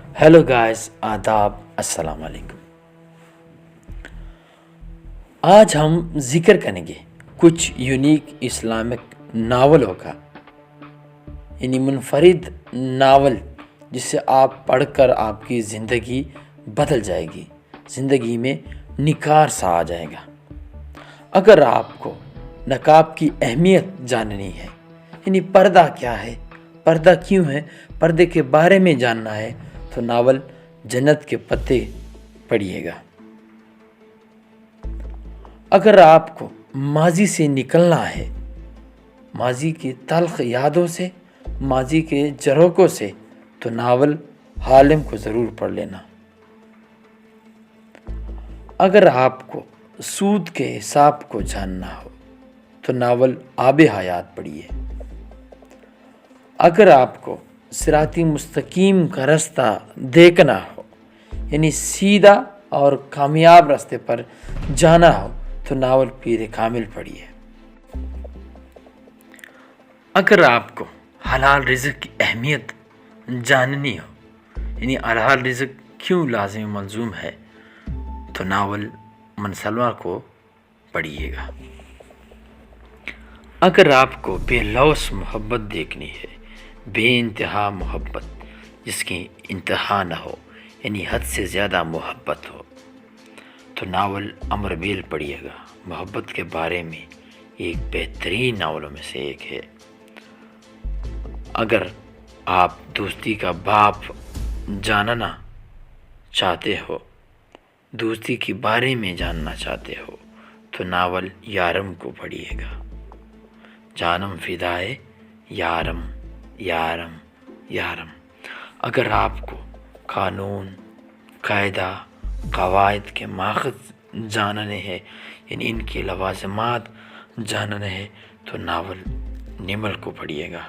Hello guys, आदाब, अस्सलाम वालेकुम। आज हम जिक्र करेंगे कुछ यूनिक इस्लामिक नावलों का, यानी मुनफरिद नावल जिसे आप पढ़कर आपकी ज़िंदगी बदल जाएगी, ज़िंदगी में निखार सा आ जाएगा। अगर आपको नकाब की अहमियत जाननी है, यानी पर्दा क्या है, पर्दा क्यों है, पर्दे के बारे में जानना है, तो नावल जन्नत के पत्ते पढ़िएगा। अगर आपको माजी से निकलना है, माजी की तल्ख यादों से, माजी के झरोकों से, तो नावल हालिम को ज़रूर पढ़ लेना। अगर आपको सूद के हिसाब को जानना हो तो नावल आब हयात पढ़िए। अगर आपको सिराती मुस्तकीम का रास्ता देखना हो, यानी सीधा और कामयाब रास्ते पर जाना हो, तो नावल पीर कामिल पढ़िए। अगर आपको हलाल रिज़्क की अहमियत जाननी हो, यानी हलाल रिज़्क क्यों लाज़िम मंजूम है, तो नावल मनसलवा को पढ़िएगा। अगर आपको बेलौस मोहब्बत देखनी है, बेइंतहा मोहब्बत जिसकी इंतहा न हो, यानी हद से ज़्यादा मोहब्बत हो, तो नावल अमर बेल पढ़िएगा। मोहब्बत के बारे में एक बेहतरीन नावलों में से एक है। अगर आप दोस्ती का बाप जानना चाहते हो, दोस्ती के बारे में जानना चाहते हो, तो नावल यारम को पढ़िएगा। जानम फिदाए यारम यारम यारम। अगर आपको कानून, कायदा, कवायद के माखज़ जानने हैं, यानी इनके लवाज़िमात जानने हैं, तो नावल निमल को पढ़िएगा।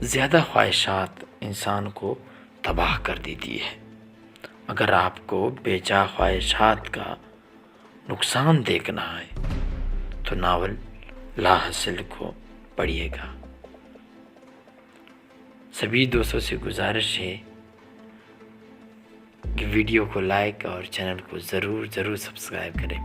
ज़्यादा ख्वाहिशात इंसान को तबाह कर देती है। अगर आपको बेजा ख्वाहिशात का नुकसान देखना है, तो नावल ला हासिल को पढ़िएगा। सभी दोस्तों से गुजारिश है कि वीडियो को लाइक और चैनल को ज़रूर सब्सक्राइब करें।